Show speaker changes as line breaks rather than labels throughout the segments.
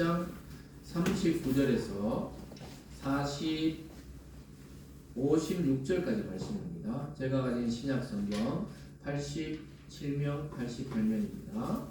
1장 39절에서 56절까지 말씀입니다. 제가 가진 신약 성경 87명, 88면입니다.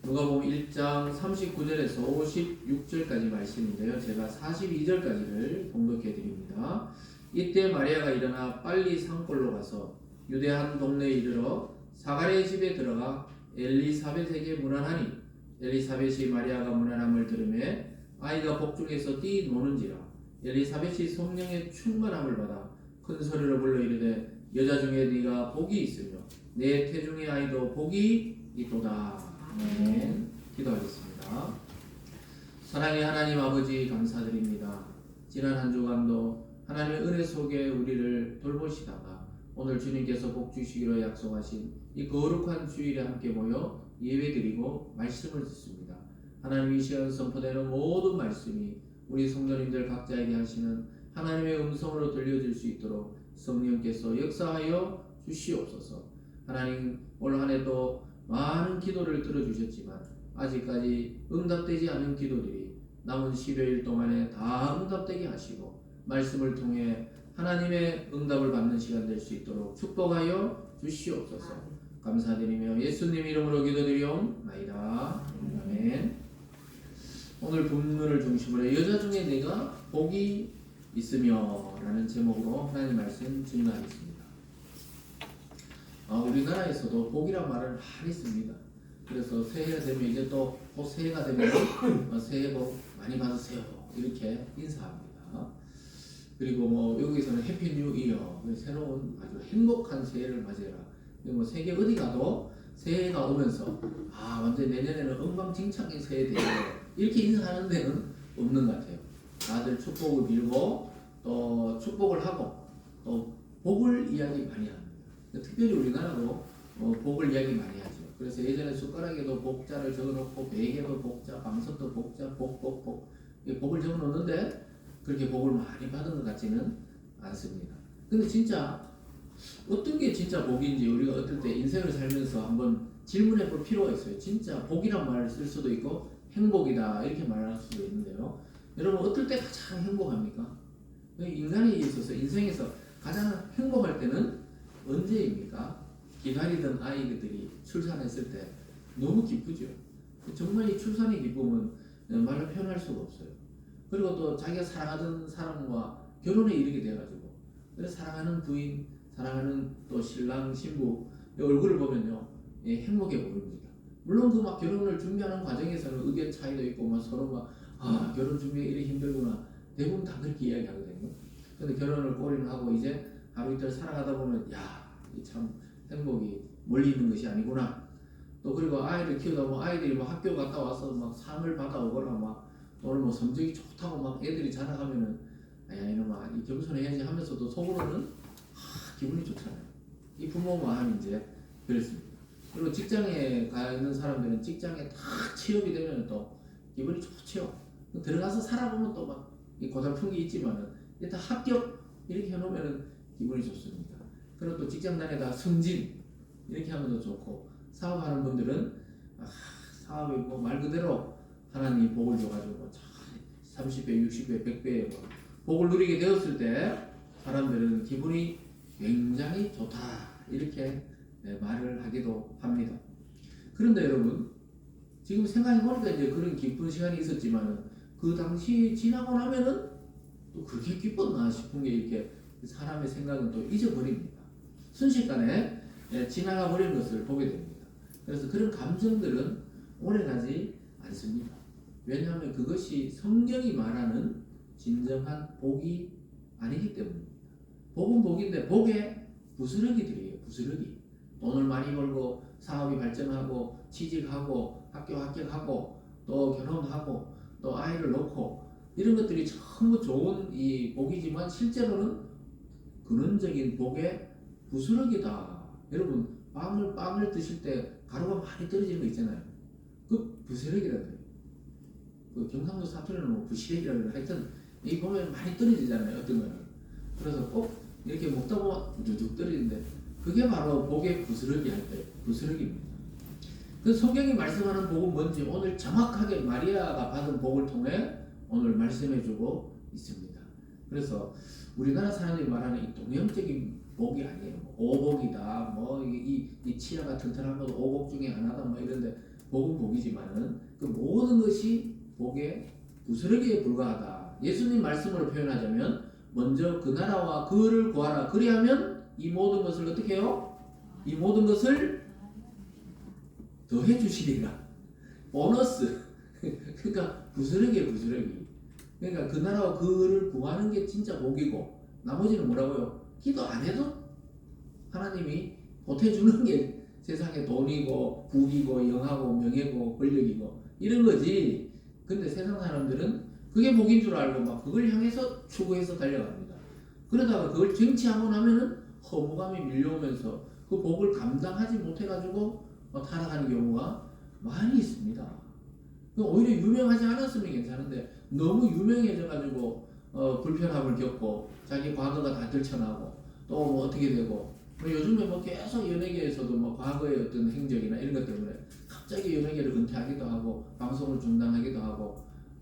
누가복음 1장 39절에서 56절까지 말씀인데요. 제가 42절까지를 봉독해 드립니다. 이때 마리아가 일어나 빨리 산골로 가서 유대 한 동네에 이르러 사가랴의 집에 들어가 엘리사벳에게 문안하니 엘리사벳이 마리아가 문안함을 들으매 아이가 복중에서 뛰 노는지라. 엘리사벳이 성령의 충만함을 받아 큰 소리로 불러 이르되 여자 중에 네가 복이 있으며 내 태중의 아이도 복이 있도다. 아멘. 기도하겠습니다. 사랑의 하나님 아버지 감사드립니다. 지난 한 주간도 하나님의 은혜 속에 우리를 돌보시다가 오늘 주님께서 복 주시기로 약속하신 이 거룩한 주일에 함께 모여 예배드리고 말씀을 듣습니다. 하나님 이 시간 선포되는 모든 말씀이 우리 성도님들 각자에게 하시는 하나님의 음성으로 들려질 수 있도록 성령께서 역사하여 주시옵소서. 하나님 올 한 해도 많은 기도를 들어주셨지만 아직까지 응답되지 않은 기도들이 남은 10여일 동안에 다 응답되게 하시고 말씀을 통해 하나님의 응답을 받는 시간 될 수 있도록 축복하여 주시옵소서. 감사드리며 예수님 이름으로 기도드리옵나이다. 아멘. 오늘 본문을 중심으로 여자 중에 내가 복이 있으며 라는 제목으로 하나님 말씀 증거하겠습니다. 우리나라에서도 복이란 말을 많이 씁니다. 그래서 새해가 되면 이제 또 곧 새해가 되면 새해 복 많이 받으세요 이렇게 인사합니다. 그리고 뭐 여기서는 해피 뉴 이어, 새로운 아주 행복한 새해를 맞이해라. 뭐 세계 어디 가도 새해가 오면서 완전 내년에는 엉망진창인 새해 되고 이렇게 인사하는 데는 없는 것 같아요. 다들 축복을 빌고 또 축복을 하고 또 복을 이야기 많이 합니다. 특별히 우리나라도 복을 이야기 많이 하죠. 그래서 예전에 숟가락에도 복자를 적어놓고 베개도 복자, 방석도 복자, 복 복을 적어놓는데 그렇게 복을 많이 받은 것 같지는 않습니다. 근데 진짜 어떤 게 진짜 복인지 우리가 어떨 때 인생을 살면서 한번 질문해 볼 필요가 있어요. 진짜 복이란 말을 쓸 수도 있고 행복이다 이렇게 말할 수도 있는데요. 여러분 어떨 때 가장 행복합니까? 인간에 있어서 인생에서 가장 행복할 때는 언제입니까? 기다리던 아이들이 출산했을 때 너무 기쁘죠. 정말 이 출산의 기쁨은 말로 표현할 수가 없어요. 그리고 또 자기가 사랑하던 사람과 결혼에 이르게 돼가지고 그래서 사랑하는 부인, 사랑하는 또 신랑, 신부 얼굴을 보면요 행복해 보입니다. 물론 그 막 결혼을 준비하는 과정에서는 의견 차이도 있고 막 서로 막 결혼 준비가 이렇게 힘들구나 대부분 다 그렇게 이야기하거든요. 근데 결혼을 꼬리하고 이제 하루 이틀 살아가다 보면 참 행복이 멀리 있는 것이 아니구나. 또 그리고 아이를 키우다 보면 아이들이 막 학교 갔다 와서 막 상을 받아오거나 막 오늘 뭐 성적이 좋다고 막 애들이 자랑하면은 이놈아 이 겸손해야지 하면서도 속으로는 기분이 좋잖아요. 이 부모 마음이 이제 그렇습니다. 그리고 직장에 가 있는 사람들은 직장에 다 취업이 되면 또 기분이 좋죠. 들어가서 살아보면 또 막 고달픈 게 있지만은 일단 합격 이렇게 해놓으면은 기분이 좋습니다. 그리고 또 직장 다니다 승진 이렇게 하면도 좋고 사업하는 분들은 사업이 뭐 말 그대로 하나님 복을 줘가지고 30배, 60배, 100배의 복을 누리게 되었을 때 사람들은 기분이 굉장히 좋다 이렇게 말을 하기도 합니다. 그런데 여러분 지금 생각해보니까 이제 그런 기쁜 시간이 있었지만 그 당시 지나고 나면은 또 그렇게 기뻤나 싶은 게 이렇게 사람의 생각은 또 잊어버립니다. 순식간에 지나가 버린 것을 보게 됩니다. 그래서 그런 감정들은 오래가지 않습니다. 왜냐하면 그것이 성경이 말하는 진정한 복이 아니기 때문입니다. 복은 복인데 복에 부스러기들이에요. 부스러기. 돈을 많이 벌고 사업이 발전하고 취직하고 학교 합격하고 또 결혼하고 또 아이를 놓고 이런 것들이 전부 좋은 이 복이지만 실제로는 근원적인 복의 부스러기다. 여러분 빵을 드실 때 가루가 많이 떨어지는 거 있잖아요. 그 부스러기라는 거예요. 그 경상도 사투리는 뭐 부시래기라고 해요. 하여튼 이 보면 많이 떨어지잖아요. 어떤 거는. 그래서 꼭 이렇게 먹다 보면 우두둑 떨어지는데 그게 바로 복의 부스러기 할 때 부스러기입니다. 그 성경이 말씀하는 복은 뭔지 오늘 정확하게 마리아가 받은 복을 통해 오늘 말씀해주고 있습니다. 그래서 우리나라 사람들이 말하는 이 동양적인 복이 아니에요. 뭐 오복이다, 뭐 이 치아가 튼튼한 것도 오복 중에 하나다, 뭐 이런데 복은 복이지만은 그 모든 것이 복의 부스러기에 불과하다. 예수님 말씀으로 표현하자면 먼저 그 나라와 그를 구하라. 그리하면 이 모든 것을 어떻게 해요? 이 모든 것을 더해 주시리라. 보너스. 그러니까 부스러기에 부스러기. 그러니까 그 나라와 그를 구하는 게 진짜 복이고 나머지는 뭐라고요? 기도 안 해도 하나님이 보태주는 게 세상의 돈이고 부귀고 영하고 명예고 권력이고 이런 거지. 근데 세상 사람들은 그게 복인 줄 알고 막 그걸 향해서 추구해서 달려갑니다. 그러다가 그걸 쟁취하고 나면은 허무감이 밀려오면서 그 복을 감당하지 못해가지고 타락하는 경우가 많이 있습니다. 오히려 유명하지 않았으면 괜찮은데 너무 유명해져가지고 불편함을 겪고 자기 과거가 다 들춰나고 또 뭐 어떻게 되고 요즘에 뭐 계속 연예계에서도 뭐 과거의 어떤 행적이나 이런 것 때문에 갑자기 연예계를 은퇴하기도 하고 방송을 중단하기도 하고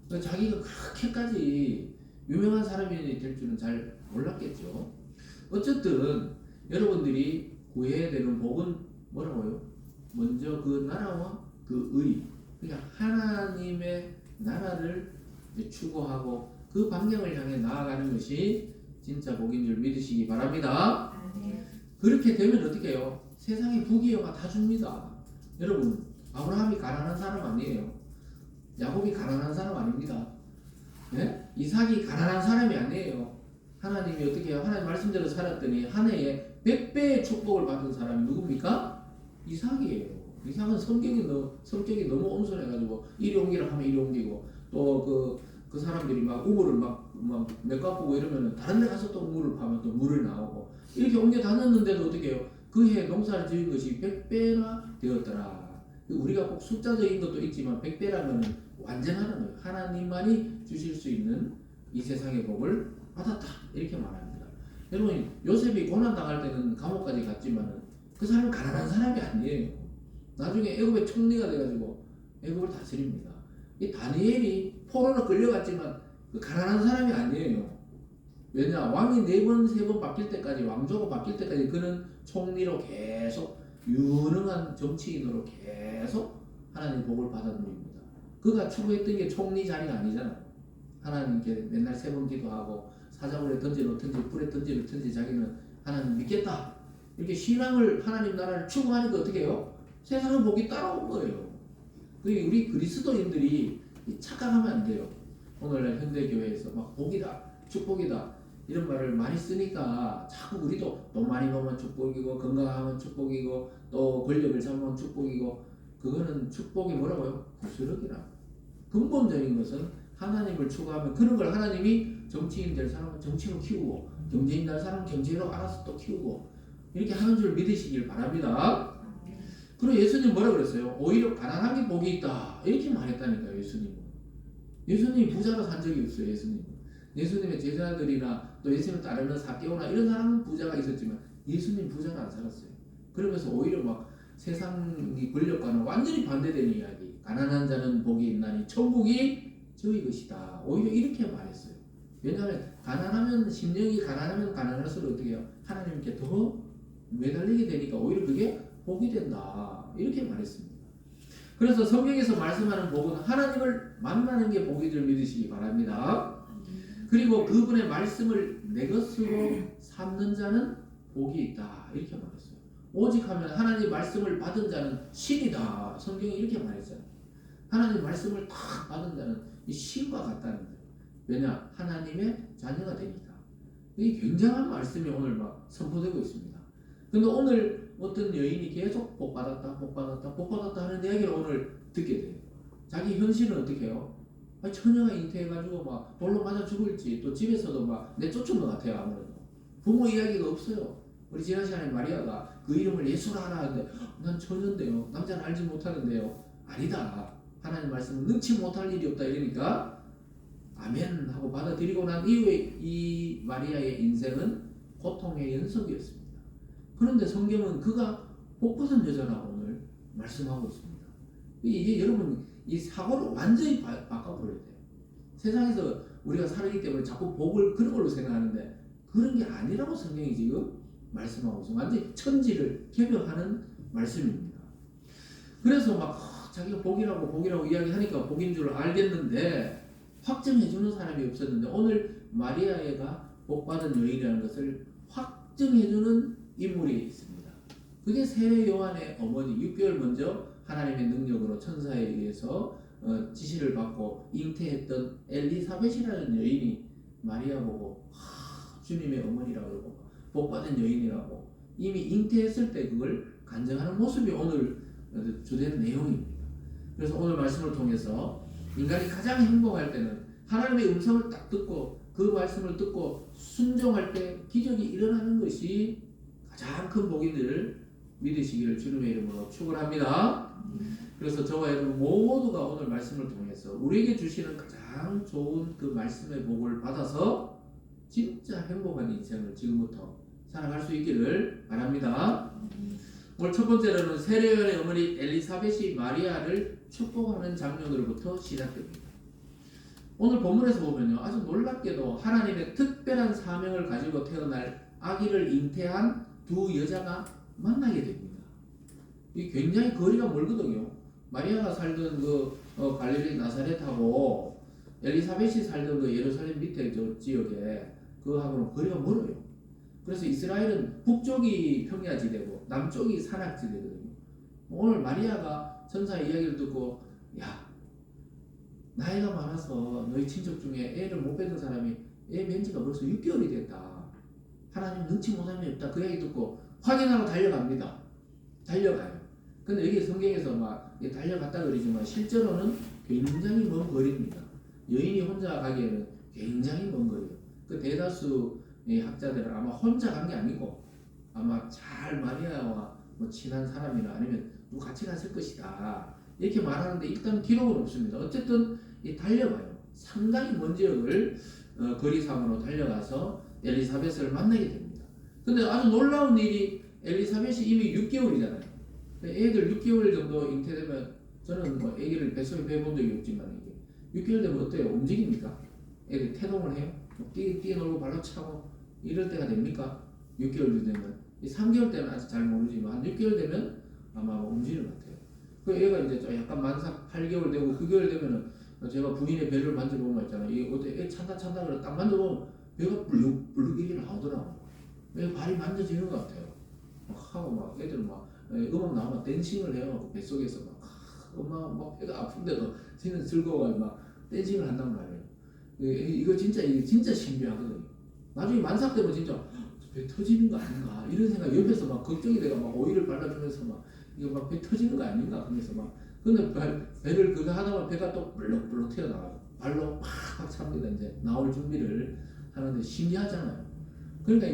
자기가 그렇게까지 유명한 사람이 될 줄은 잘 몰랐겠죠. 어쨌든 여러분들이 구해야 되는 복은 뭐라고요? 먼저 그 나라와 그 의, 그러니까 하나님의 나라를 추구하고 그 방향을 향해 나아가는 것이 진짜 복인 줄 믿으시기 바랍니다. 그렇게 되면 어떻게 해요? 세상에 부귀영화 다 줍니다. 여러분, 아브라함이 가난한 사람 아니에요. 야곱이 가난한 사람 아닙니다. 네? 이삭이 가난한 사람이 아니에요. 하나님이 어떻게 해요? 하나님 말씀대로 살았더니 한 해에 100배의 축복을 받은 사람이 누굽니까? 이삭이에요. 이삭은 성격이 너무 온순해가지고 이리 옮기라 하면 이리 옮기고 또 그 사람들이 막 우물을 막 메꿔보고 이러면은 다른 데 가서 또 우물을 파면 또 물이 나오고 이렇게 옮겨 다녔는데도 어떻게 해요? 그 해 농사를 지은 것이 100배나 되었더라. 우리가 꼭 숫자적인 것도 있지만 100배라면 완전하는 거예요. 하나님만이 주실 수 있는 이 세상의 복을 받았다. 이렇게 말합니다. 여러분, 요셉이 고난당할 때는 감옥까지 갔지만 그 사람은 가난한 사람이 아니에요. 나중에 애굽의 총리가 돼가지고 애굽을 다스립니다. 이 다니엘이 포로로 끌려갔지만 그 가난한 사람이 아니에요. 왜냐? 왕이 4번, 3번 바뀔 때까지, 왕조가 바뀔 때까지 그는 총리로 계속 유능한 정치인으로 계속 하나님의 복을 받아들입니다. 그가 추구했던 게 총리 자리가 아니잖아요. 하나님께 맨날 3번 기도하고 사자굴에 던져놓든지 불에 던져놓든지 자기는 하나님 믿겠다. 이렇게 신앙을 하나님 나라를 추구하니까 어떻게 해요? 세상은 복이 따라온 거예요. 우리 그리스도인들이 착각하면 안 돼요. 오늘날 현대교회에서 막 복이다, 축복이다 이런 말을 많이 쓰니까 자꾸 우리도 돈 많이 벌면 축복이고 건강하면 축복이고 또 권력을 잡으면 축복이고 그거는 축복이 뭐라고요? 부스러기라. 근본적인 것은 하나님을 추구하면 그런 걸 하나님이 정치인 될 사람은 정치로 키우고 경제인 될 사람은 경제로 알아서 또 키우고 이렇게 하는 줄 믿으시길 바랍니다. 그리고 예수님 뭐라 그랬어요? 오히려 가난한 게 복이 있다 이렇게 말했다니까요. 예수님이 부자로 산 적이 없어요. 예수님의 제자들이나 또 예수님을 따르는 사개오나 이런 사람은 부자가 있었지만 예수님 부자가 안 살았어요. 그러면서 오히려 막 세상의 권력과는 완전히 반대되는 이야기. 가난한 자는 복이 있나니 천국이 저희 것이다. 오히려 이렇게 말했어요. 왜냐하면 가난하면 심령이 가난하면 가난할수록 어떻게 해요? 하나님께 더 매달리게 되니까 오히려 그게 복이 된다. 이렇게 말했습니다. 그래서 성경에서 말씀하는 복은 하나님을 만나는 게 복인 줄 믿으시기 바랍니다. 그리고 그분의 말씀을 내 것으로 삼는 자는 복이 있다. 이렇게 말했어요. 오직 하면 하나님 말씀을 받은 자는 신이다. 성경이 이렇게 말했어요. 하나님 말씀을 딱 받은 자는 이 신과 같다는 거예요. 왜냐? 하나님의 자녀가 되니까. 이 굉장한 말씀이 오늘 막 선포되고 있습니다. 근데 오늘 어떤 여인이 계속 복받았다 하는 이야기를 오늘 듣게 돼요. 자기 현실은 어떻게 해요? 처녀가 잉태해가지고 막 돌로 맞아 죽을지 또 집에서도 막 내쫓은 것 같아요. 아무래도 부모 이야기가 없어요. 우리 지난 시간에 마리아가 그 이름을 예수라 하나 하는데 난 처녀인데요. 남자는 알지 못하는데요. 아니다. 하나님 말씀은 능치 못할 일이 없다 이러니까 아멘 하고 받아들이고 난 이후에 이 마리아의 인생은 고통의 연속이었습니다. 그런데 성경은 그가 복받은 여자라고 오늘 말씀하고 있습니다. 이게 여러분 이 사고를 완전히 바꿔버려야 돼요. 세상에서 우리가 살기 때문에 자꾸 복을 그런 걸로 생각하는데 그런 게 아니라고 성경이 지금 말씀하고 있어요. 완전히 천지를 개벽하는 말씀입니다. 그래서 막 자기가 복이라고 이야기하니까 복인 줄 알겠는데 확정해주는 사람이 없었는데 오늘 마리아가 복받은 여인이라는 것을 확정해주는 인물이 있습니다. 그게 세례 요한의 어머니 6개월 먼저 하나님의 능력으로 천사에 의해서 지시를 받고 잉태했던 엘리사벳이라는 여인이 마리아 보고 주님의 어머니라고 그러고 복받은 여인이라고 이미 잉태했을 때 그걸 간증하는 모습이 오늘 주된 내용입니다. 그래서 오늘 말씀을 통해서 인간이 가장 행복할 때는 하나님의 음성을 딱 듣고 그 말씀을 듣고 순종할 때 기적이 일어나는 것이 가장 큰 복인들을 믿으시기를 주님의 이름으로 축원합니다. 그래서 저와 여러분 모두가 오늘 말씀을 통해서 우리에게 주시는 가장 좋은 그 말씀의 복을 받아서 진짜 행복한 인생을 지금부터 살아갈 수 있기를 바랍니다. 오늘 첫 번째로는 세례요한의 어머니 엘리사벳이 마리아를 축복하는 장면으로부터 시작됩니다. 오늘 본문에서 보면요, 아주 놀랍게도 하나님의 특별한 사명을 가지고 태어날 아기를 잉태한 두 여자가 만나게 됩니다. 이 굉장히 거리가 멀거든요. 마리아가 살던 그 갈릴리 나사렛하고 엘리사벳이 살던 그 예루살렘 밑에 저 지역에 그하고는 거리가 멀어요. 그래서 이스라엘은 북쪽이 평야지대고 남쪽이 산악지대거든요. 오늘 마리아가 천사의 이야기를 듣고 야, 나이가 많아서 너희 친척 중에 애를 못 낳은 사람이 애 뵌 지가 벌써 6개월이 됐다. 하나님 능치 못함이 없다. 그 얘기 듣고 확인하고 달려갑니다. 달려가요. 근데 여기 성경에서 막 달려갔다 그러지만 실제로는 굉장히 먼 거리입니다. 여인이 혼자 가기에는 굉장히 먼 거리예요. 그 대다수 학자들은 아마 혼자 간 게 아니고 아마 잘 마리아와 뭐 친한 사람이나 아니면 누구 같이 갔을 것이다 이렇게 말하는데 일단 기록은 없습니다. 어쨌든 달려가요. 상당히 먼 지역을 거리상으로 달려가서 엘리사벳을 만나게 됩니다. 근데 아주 놀라운 일이 엘리사벳이 이미 6개월이잖아요. 애들 6개월 정도 잉태되면 저는 뭐 애기를 뱃속에 배본 적이 없지만 이게 6개월 되면 어때요? 움직입니까? 애들 태동을 해요? 뛰어놀고 발로 차고 이럴 때가 됩니까? 6개월 되면 3개월 때는 아직 잘 모르지만 한 6개월 되면 아마 움직이는 것 같아요. 그 애가 이제 약간 만삭 8개월 되고 9개월 되면은 제가 부인의 배를 만져보면 있잖아요. 이게 어때 애 찬다 그래 딱 만져보면 배가 불룩 이게 나오더라고. 애 발이 만져지는 것 같아요. 막 하고 막 애들 막 음악 나오면 댄싱을 해요. 뱃속에서 막 엄마 막 배가 아픈데도 쟤는 즐거워가지고 막 댄싱을 한단 말이에요. 이거 진짜 신기하거든요. 나중에 만삭되면 진짜 배 터지는 거 아닌가 이런 생각 옆에서 막 걱정이 돼가 막 오일을 발라주면서 막 이거 막 배 터지는 거 아닌가 하면서 막 근데 배를 그거 하다 보면 배가 또 불룩불룩 튀어나와요. 발로 팍팍 찹니다. 이제 나올 준비를 하는데 신기하잖아요. 그러니까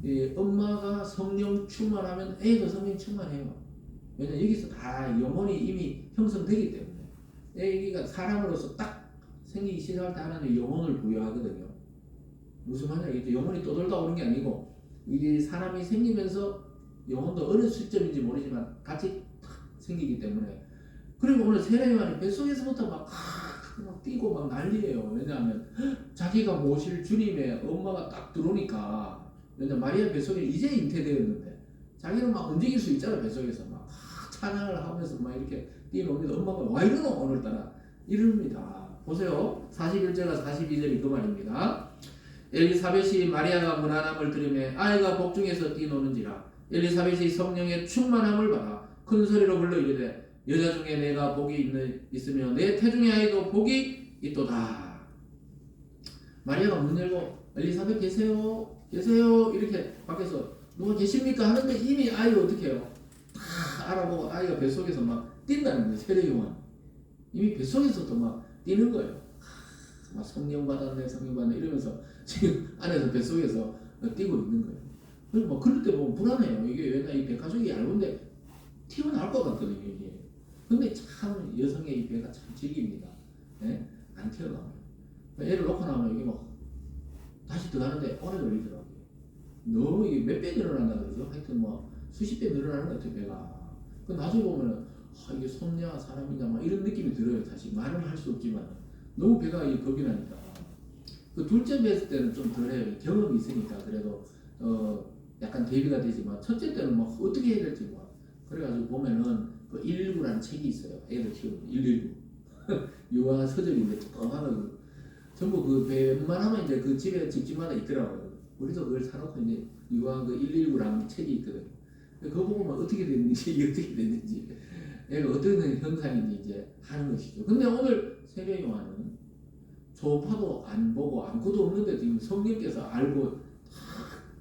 이게 엄마가 성령 충만하면 애도 성령 충만해요. 왜냐면 여기서 다 영혼이 이미 형성되기 때문에 애기가 사람으로서 딱 생기기 시작할 때 하나님 영혼을 부여하거든요. 무슨 말이냐? 영혼이 떠돌다 오는 게 아니고 이게 사람이 생기면서 영혼도 어느 시점인지 모르지만 같이 탁 생기기 때문에 그리고 오늘 세례요한이 뱃속에서부터 막 뛰고 막 난리예요. 왜냐하면 자기가 모실 주님의 엄마가 딱 들어오니까 왜냐면 마리아 뱃속에 이제 잉태되었는데 자기는 막 움직일 수 있잖아. 뱃속에서 막 찬양을 하면서 막 이렇게 뛰노니다. 엄마가 와 이러노 오늘따라 이럽니다. 보세요. 41절과 42절이 그 말입니다. 엘리사벳이 마리아가 무난함을 들으며 아이가 복중에서 뛰노는지라 엘리사벳이 성령의 충만함을 받아 큰 소리로 불러 이르되 여자 중에 내가 복이 있으며 내 태중의 아이도 복이 있도다. 마리아가 문 열고 엘리사벳 계세요 이렇게 밖에서 누가 계십니까 하는데 이미 아이 어떻게 해요? 다 알아보고 아이가 뱃속에서 막 뛴다는 거예요. 세례요한 이미 뱃속에서도 막 뛰는 거예요. 막 성령 받았네 이러면서 지금 안에서 뱃속에서 뛰고 있는 거예요. 그래서 뭐 그럴 때 보면 불안해요. 이게 왜냐 이 배가죽이 얇은데 튀어나올 것 같거든요. 이게. 근데 참 여성의 이 배가 참 질깁니다. 네? 안 튀어나와요. 애를 놓고 나면 이게 막 다시 들어가는데 오래 걸리더라고요. 너무 이게 몇 배 늘어난다 그러죠. 하여튼 뭐 수십 배 늘어나는 것 같아요. 배가. 그 나중에 보면은 이게 손냐 사람이냐 막 이런 느낌이 들어요. 사실 말은 할 수 없지만 너무 배가 겁이 나니까. 그 둘째 배 때는 좀 덜해요. 경험이 있으니까 그래도 약간 대비가 되지만 첫째 때는 막 어떻게 해야 될지 막 그래가지고 보면은 그 119라는 책이 있어요. 애들 키우는 119 유아 서적인데 조그마한 전부 그 웬만하면 이제 그 집집마다 있더라고요. 우리도 그걸 사놓고 이제 유아 그 119라는 책이 있거든요. 그거 보고 막 어떻게 됐는지 어떻게 됐는지 얘가 어떤 현상인지 이제 하는 것이죠. 근데 오늘 세례요한은 초파도 안 보고 아무것도 없는데 지금 성령께서 알고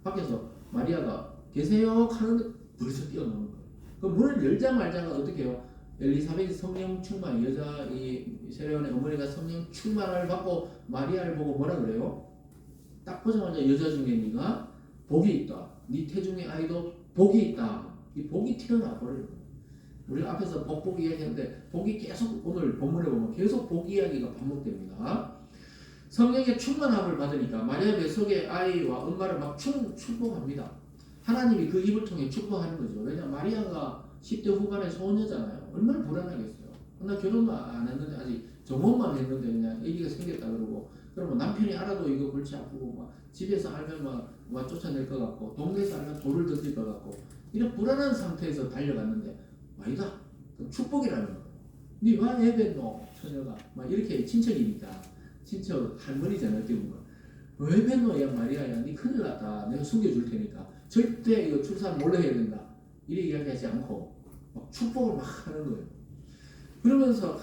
밖에서 마리아가 계세요 하는데 벌써 뛰어나오는 거예요. 그 문을 열자 말자가 어떻게 해요? 엘리사벳이 성령 충만, 여자 이 세례요한의 어머니가 성령 충만을 받고 마리아를 보고 뭐라 그래요? 딱 보자마자 여자 중에 네가 복이 있다. 네 태중의 아이도 복이 있다. 이 복이 튀어나와 버려요. 우리가 앞에서 복 이야기했는데 복이 계속 오늘 본문에 보면 계속 복 이야기가 반복됩니다. 성령의 충만함을 받으니까 마리아 뱃속의 아이와 엄마를 막 축복합니다. 하나님이 그 입을 통해 축복하는 거죠. 왜냐하면 마리아가 10대 후반의 소녀잖아요. 얼마나 불안하겠어요. 나 결혼도 안 했는데 아직 정혼만 했는데 그냥 아기가 생겼다 그러고 그러면 남편이 알아도 이거 골치 아프고 막 집에서 알면 막 쫓아낼 것 같고 동네에서 알면 돌을 던질 것 같고 이런 불안한 상태에서 달려갔는데 아니다. 축복이라는 거예요. 니와 예배노 처녀가 막 이렇게 친척이니까 친척 할머니잖아 어떻게 보면 왜 뱃노야 마리아야 니 큰일 났다 내가 숨겨줄 테니까 절대 이거 출산 몰래 해야 된다 이렇게 이야기하지 않고 막 축복을 막 하는 거예요. 그러면서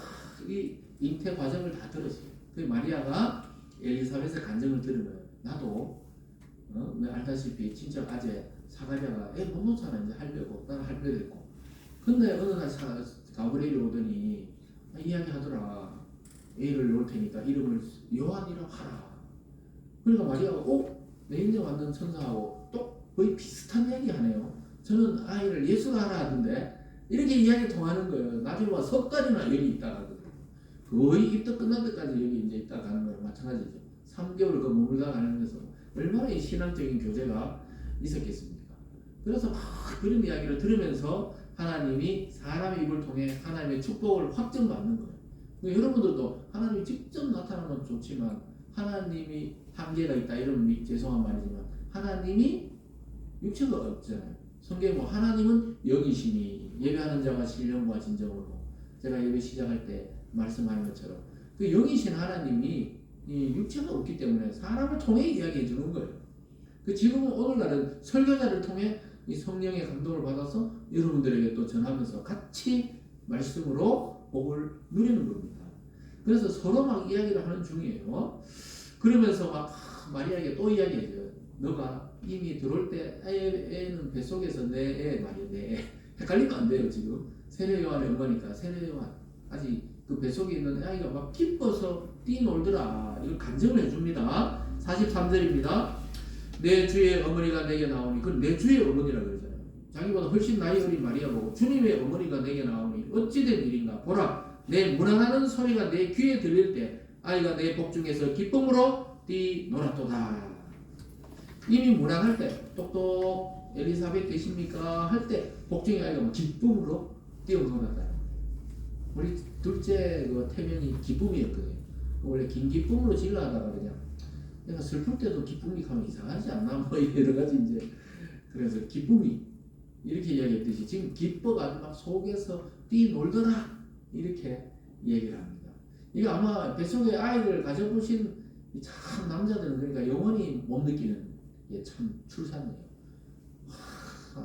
이 잉태 과정을 다 들었어요. 그 마리아가 엘리사벳의 간증을 들은 거예요. 나도 알다시피 친척 아재 사가랴가 애 못 놓잖아 이제 할배고 나는 할배 됐고 근데 어느 날 가브리엘이 오더니 이야기하더라. 애를 놓을 테니까 이름을 요한이라고 하라. 그러니까 마리아가 내 인생 왔는 천사하고 또 거의 비슷한 이야기 하네요. 저는 아이를 예수가 하라 하던데 이렇게 이야기 통하는 거예요. 나중에 와 석 달이나 여기 있다가 거의 입덕 끝날 때까지 여기 이제 있다 가는 거예요. 마찬가지죠. 3개월 그 머물다 가는 데서 얼마나 이 신앙적인 교제가 있었겠습니까? 그래서 막 그런 이야기를 들으면서 하나님이 사람의 입을 통해 하나님의 축복을 확증받는 거예요. 여러분들도 하나님이 직접 나타나면 좋지만 하나님이 한계가 있다 이런 죄송한 말이지만 하나님이 육체가 없잖아요. 성경에 뭐 하나님은 영이시니 예배하는 자가 신령과 진정으로 제가 예배 시작할 때 말씀하는 것처럼 그 영이신 하나님이 이 육체가 없기 때문에 사람을 통해 이야기해 주는 거예요. 그 지금은 오늘날은 설교자를 통해 이 성령의 감동을 받아서 여러분들에게 또 전하면서 같이 말씀으로 복을 누리는 겁니다. 그래서 서로 막 이야기를 하는 중이에요. 그러면서 막 마리아에게 또 이야기해줘요. 너가 이미 들어올 때 애는 뱃속에서 내 애 말이야 내 애. 헷갈리면 안 돼요 지금. 세례요한의 엄마니까 세례요한 아직 그 뱃속에 있는 아이가 막 기뻐서 뛰놀더라. 이걸 간증을 해줍니다. 43절입니다. 내 주의 어머니가 내게 나오니 그건 내 주의 어머니라 그러잖아요. 자기보다 훨씬 나이 어린 마리아 보고 주님의 어머니가 내게 나오니 어찌된 일인가 보라 내 문안하는 소리가 내 귀에 들릴 때 아이가 내 복중에서 기쁨으로 뛰놀았도다. 이미 문안할 때 똑똑 엘리사벳 되십니까 할 때 복중의 아이가 막 기쁨으로 뛰어놀았다. 우리 둘째 그 태명이 기쁨이었거든요. 원래 긴 기쁨으로 질러 하다가 그냥 내가 슬플 때도 기쁨이 가면 이상하지 않나 뭐 여러 가지 이제 그래서 기쁨이 이렇게 이야기했듯이 지금 기뻐가지고 막 속에서 뛰놀더라 이렇게 얘기를 합니다. 이거 아마 뱃속에 아이를 가져보신 참 남자들은 그러니까 영원히 못 느끼는 게 참 출산이에요.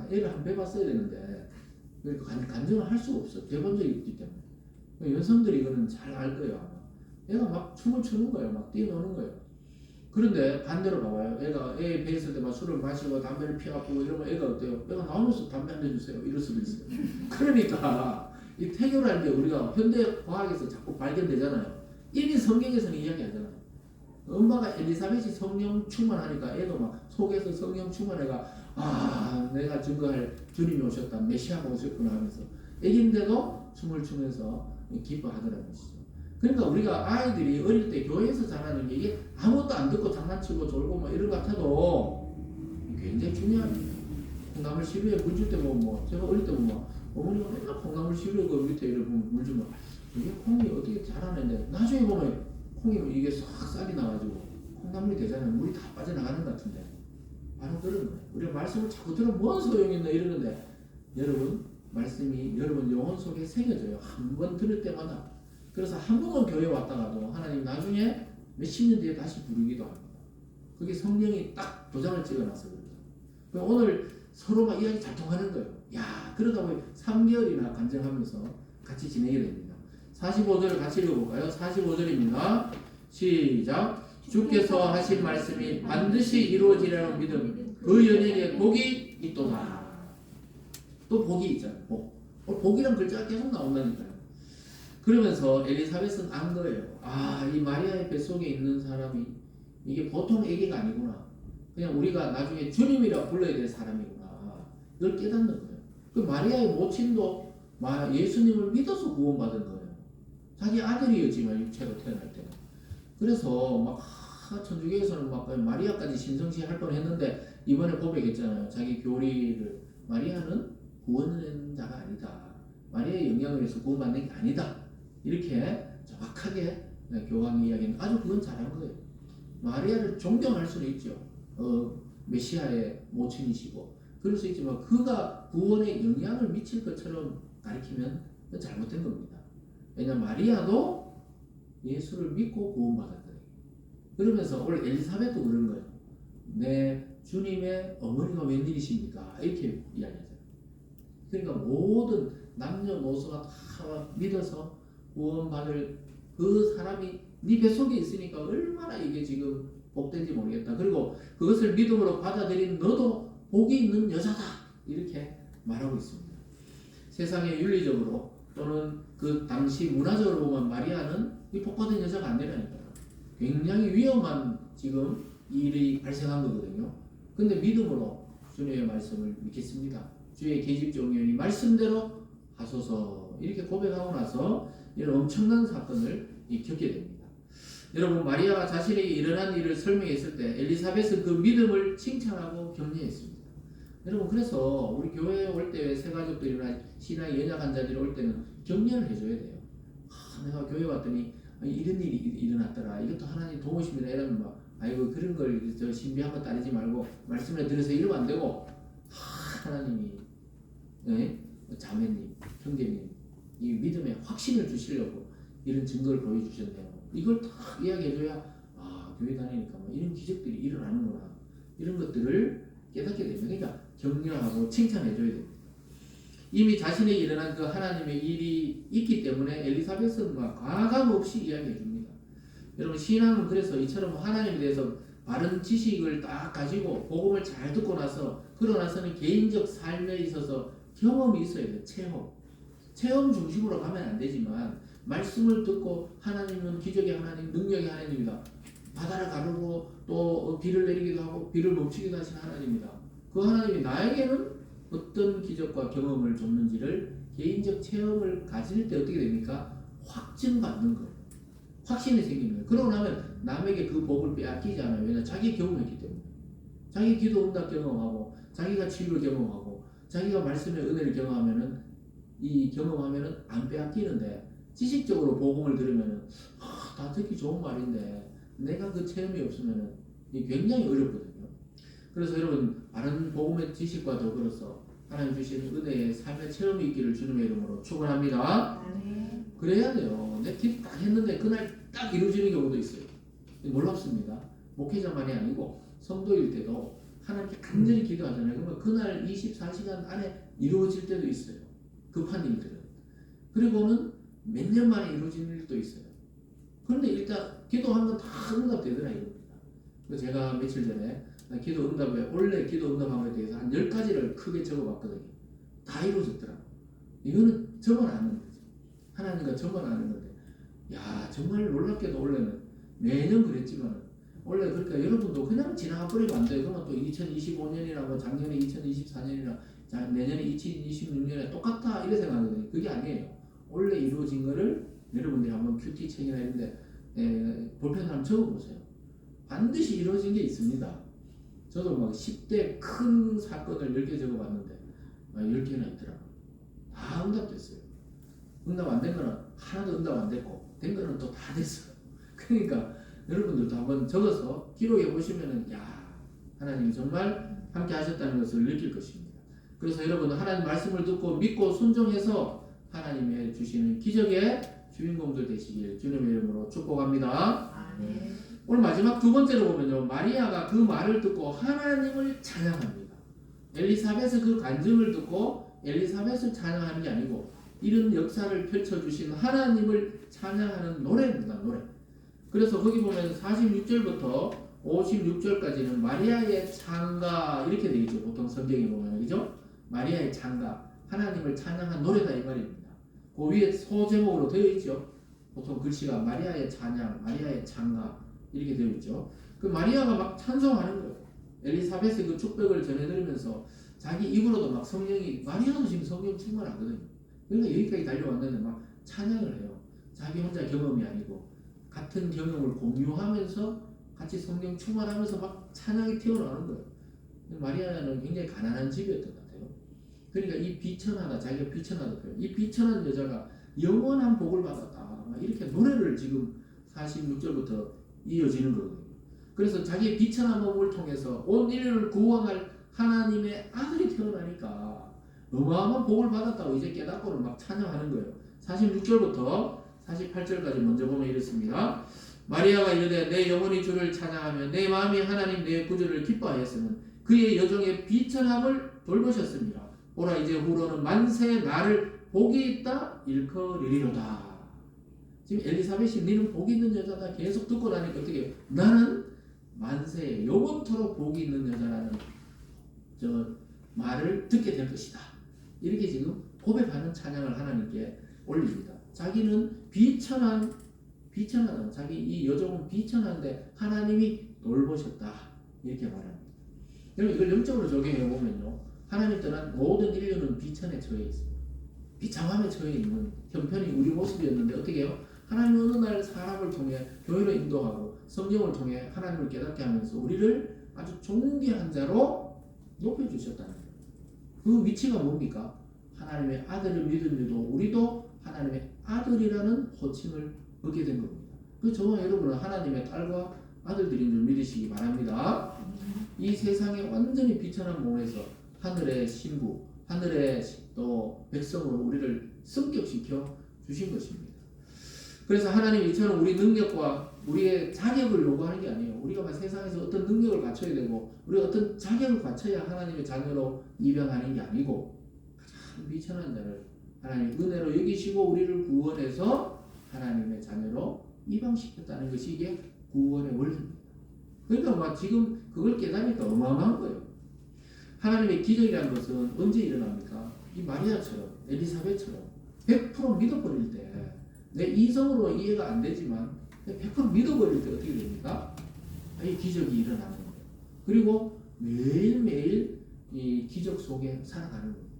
애를 한 번 배봤어야 되는데 간증을 할 수가 없어. 배본 적이 없기 때문에. 여성들이 이거는 잘 알 거예요. 아마. 애가 막 춤을 추는 거예요. 막 뛰노는 거예요. 그런데 반대로 봐봐요. 애가 애 배 있을 때 막 술을 마시고 담배를 피워갖고 이러면 애가 어때요? 애가 나오면서 담배 한 대 주세요. 이럴 수도 있어요. 그러니까 이 태교라는 게 우리가 현대 과학에서 자꾸 발견되잖아요. 이미 성경에서는 이야기하잖아요. 엄마가 엘리사벳이 성령 충만하니까 애도 막 속에서 성령 충만해가 내가 증거할 주님이 오셨다. 메시아가 오셨구나 하면서 애기인데도 춤을 추면서 기뻐하더라는 것이죠. 그러니까 우리가 아이들이 어릴 때 교회에서 자라는 게 이게 아무것도 안 듣고 장난치고 졸고 뭐 이런 것 같아도 굉장히 중요합니다. 남을 시루에 물 줄 때 보면 제가 어릴 때 보면 어머니가 맨날 콩나물 씹으려고 그 밑에 이렇게 물 주면 이게 콩이 어떻게 자라는데 나중에 보면 콩이 이게 싹 쌀이 나가지고 콩나물이 되잖아요. 물이 다 빠져나가는 것 같은데 바로 그런 거예요. 우리가 말씀을 자꾸 들으면 뭔 소용이 있나 이러는데 여러분 말씀이 여러분 영혼 속에 새겨져요. 한 번 들을 때마다. 그래서 한 번은 교회 왔다가도 하나님 나중에 몇십 년 뒤에 다시 부르기도 합니다. 그게 성령이 딱 도장을 찍어놔서 그래요. 오늘 서로 막 이야기 잘 통하는 거예요. 야, 그러다 보니 3개월이나 간증하면서 같이 지내게 됩니다. 45절 같이 읽어볼까요? 45절입니다. 시작. 주께서 하신 말씀이 반드시 이루어지리라는 믿음 그 연예에 복이 있도다. 또 복이 있잖아요. 복이란 글자가 계속 나온다니까요. 그러면서 엘리사벳은 안 거예요. 아, 이 마리아의 뱃속에 있는 사람이 이게 보통 애기가 아니구나. 그냥 우리가 나중에 주님이라 불러야 될 사람이구나. 이걸 깨닫는 거예요. 그 마리아의 모친도 예수님을 믿어서 구원받은 거예요. 자기 아들이었지만 육체로 태어날 때는. 그래서 막 천주교에서는 막 마리아까지 신성시 할 뻔했는데 이번에 고백했잖아요. 자기 교리를 마리아는 구원하는 자가 아니다. 마리아의 영향을 해서 구원받는 게 아니다. 이렇게 정확하게 교황이 이야기는 아주 그건 잘한 거예요. 마리아를 존경할 수는 있죠. 메시아의 모친이시고 그럴 수 있지만 그가 구원에 영향을 미칠 것처럼 가리키면 잘못된 겁니다. 왜냐하면 마리아도 예수를 믿고 구원받았거든요. 그러면서 오늘 엘리사벳도 그런 거예요. 내 주님의 어머니가 웬일이십니까? 이렇게 이야기하잖아요. 그러니까 모든 남녀노소가 다 믿어서 구원받을 그 사람이 네 뱃속에 있으니까 얼마나 이게 지금 복된지 모르겠다. 그리고 그것을 믿음으로 받아들인 너도 복이 있는 여자다. 이렇게 말하고 있습니다. 세상에 윤리적으로 또는 그 당시 문화적으로 보면 마리아는 이 복받은 여자가 안 되라니까요. 굉장히 위험한 지금 일이 발생한 거거든요. 근데 믿음으로 주님의 말씀을 믿겠습니다. 주의 계집종이니 말씀대로 하소서 이렇게 고백하고 나서 이런 엄청난 사건을 겪게 됩니다. 여러분 마리아가 자신에게 일어난 일을 설명했을 때 엘리사벳은 그 믿음을 칭찬하고 격려했습니다. 여러분 그래서 우리 교회에 올 때 새 가족들이나 신앙이 연약한 자들이 올 때는 격려를 해줘야 돼요. 내가 교회 왔더니 이런 일이 일어났더라. 이것도 하나님 도우십니다. 이러면 막 아이고 그런 걸 저 신비한 거 따르지 말고 말씀을 들으세요. 이러면 안 되고 하나님이 자매님, 형제님 이 믿음에 확신을 주시려고 이런 증거를 보여주셨네요. 이걸 다 이야기해줘야 교회 다니니까 뭐 이런 기적들이 일어나는구나. 이런 것들을 깨닫게 됩니다. 그러니까 격려하고 칭찬해줘야 됩니다. 이미 자신에게 일어난 그 하나님의 일이 있기 때문에 엘리사벳은 막 과감 없이 이야기해줍니다. 여러분 신앙은 그래서 이처럼 하나님에 대해서 바른 지식을 딱 가지고 복음을 잘 듣고 나서 그러고 나서는 개인적 삶에 있어서 경험이 있어야 돼요. 체험 중심으로 가면 안 되지만 말씀을 듣고 하나님은 기적의 하나님, 능력의 하나님이다. 바다를 가르고 또 비를 내리기도 하고 비를 멈추기도 하신 하나님이다. 그 하나님이 나에게는 어떤 기적과 경험을 줬는지를 개인적 체험을 가질 때 어떻게 됩니까? 확증받는 거예요. 확신이 생기는 거예요. 그러고 나면 남에게 그 복을 빼앗기지 않아요. 왜냐하면 자기 경험했기 때문에. 자기 기도 응답 경험하고 자기가 치유를 경험하고 자기가 말씀의 은혜를 경험하면은 안 빼앗기는데 지식적으로 복음을 들으면은 다 듣기 좋은 말인데 내가 그 체험이 없으면은 이게 굉장히 어렵거든요. 그래서 여러분 바른 복음의 지식과 더불어서 하나님 주시는 은혜의 삶의 체험이 있기를 주님의 이름으로 축원합니다. 그래야 돼요. 내 기도 딱 했는데 그날 딱 이루어지는 경우도 있어요. 놀랍습니다. 목회자만이 아니고 성도일 때도 하나님께 간절히 기도하잖아요. 그러면 그날 24시간 안에 이루어질 때도 있어요. 급한 일들은. 그리고는 몇 년 만에 이루어지는 일도 있어요. 그런데 일단 기도하면 다 응답되더라 이겁니다. 그래서 제가 며칠 전에 원래 기도 응답한 것에 대해서 한 10가지를 크게 적어봤거든요. 다 이루어졌더라고. 이거는 적어놔는 거지. 하나님과 적어놔는 건데, 야 정말 놀랍게도 원래는 매년 그랬지만 원래 그러니까 여러분도 그냥 지나가 버리면 안 돼요. 그러면 또 2025년이나 뭐 작년에 2024년이나 내년에 2026년에 똑같아 이래 생각하거든요. 그게 아니에요. 원래 이루어진 거를 여러분들이 한번 큐티 책이나 이런데 볼펜을 한번 적어보세요. 반드시 이루어진 게 있습니다. 저도 막 10대 큰 사건을 10개 적어봤는데 10개나 있더라고요. 다 다 응답됐어요. 응답 안 된 거는 하나도 응답 안 됐고 된 거는 또 다 됐어요. 그러니까 여러분들도 한번 적어서 기록해 보시면은 야 하나님이 정말 함께 하셨다는 것을 느낄 것입니다. 그래서 여러분 하나님 말씀을 듣고 믿고 순종해서 하나님의 주시는 기적의 주인공들 되시길 주님의 이름으로 축복합니다.
아멘.
오늘 마지막 두 번째로 보면요, 마리아가 그 말을 듣고 하나님을 찬양합니다. 엘리사벳의 그 간증을 듣고 엘리사벳을 찬양하는 게 아니고 이런 역사를 펼쳐주신 하나님을 찬양하는 노래입니다. 노래. 그래서 거기 보면 46절부터 56절까지는 마리아의 찬가 이렇게 되어 있죠. 보통 성경에 보면 그죠? 마리아의 찬가, 하나님을 찬양한 노래다 이 말입니다. 그 위에 소제목으로 되어 있죠. 보통 글씨가 마리아의 찬양, 마리아의 찬가 이렇게 되어 있죠. 그 마리아가 막 찬송하는 거예요. 엘리사벳의 그 축복을 전해드리면서 자기 입으로도 막 성령이, 마리아도 지금 성령 충만하거든요. 그러니까 여기까지 달려왔는데 막 찬양을 해요. 자기 혼자 경험이 아니고 같은 경험을 공유하면서 같이 성령 충만하면서 막 찬양이 튀어나오는 거예요. 마리아는 굉장히 가난한 집이었던 것 같아요. 그러니까 이 비천하다, 자기가 비천하다 표현. 이 비천한 여자가 영원한 복을 받았다. 이렇게 노래를 지금 46절부터 이어지는 거거든요. 그래서 자기의 비천한 몸을 통해서 온 인류를 구원할 하나님의 아들이 태어나니까 어마어마한 복을 받았다고 이제 깨닫고는 막 찬양하는 거예요. 46절부터 48절까지 먼저 보면 이렇습니다. 마리아가 이르되 내 영혼이 주를 찬양하며 내 마음이 하나님 내 구주를 기뻐하였으면 그의 여종의 비천함을 돌보셨습니다. 보라 이제 후로는 만세 나를 복이 있다 일컬으리로다. 지금 엘리사벳이 너는 복이 있는 여자다 계속 듣고 나니까 어떻게 나는 만세 영원토록 복이 있는 여자라는 저 말을 듣게 될 것이다. 이렇게 지금 고백하는 찬양을 하나님께 올립니다. 자기는 비천하다. 자기 이 여종은 비천한데 하나님이 돌보셨다. 이렇게 말합니다. 여러분 이걸 영적으로 적용해 보면요. 하나님 떠난 모든 인류는 비천에 처해 있습니다. 비참함에 처해 있는 형편이 우리 모습이었는데 어떻게 해요? 하나님 어느 날 사람을 통해 교회로 인도하고 성경을 통해 하나님을 깨닫게 하면서 우리를 아주 존귀한 자로 높여주셨다는 거예요. 그 위치가 뭡니까? 하나님의 아들을 믿음에도 우리도 하나님의 아들이라는 호칭을 얻게 된 겁니다. 그 저와 여러분은 하나님의 딸과 아들들인 줄 믿으시기 바랍니다. 이 세상에 완전히 비천한 몸에서 하늘의 신부, 하늘의 또 백성으로 우리를 성격시켜 주신 것입니다. 그래서 하나님 이처럼 우리 능력과 우리의 자격을 요구하는 게 아니에요. 우리가 세상에서 어떤 능력을 갖춰야 되고 우리가 어떤 자격을 갖춰야 하나님의 자녀로 입양하는 게 아니고 가장 비천한 자를 하나님 은혜로 여기시고 우리를 구원해서 하나님의 자녀로 입양시켰다는 것이 이게 구원의 원리입니다. 그러니까 막 지금 그걸 깨닫니까 어마어마한 거예요. 하나님의 기적이라는 것은 언제 일어납니까? 이 마리아처럼 엘리사벳처럼 100% 믿어버릴 때 내 이성으로 이해가 안 되지만 100% 믿어버릴 때 어떻게 됩니까? 이 기적이 일어나는 거예요. 그리고 매일매일 이 기적 속에 살아가는 거예요.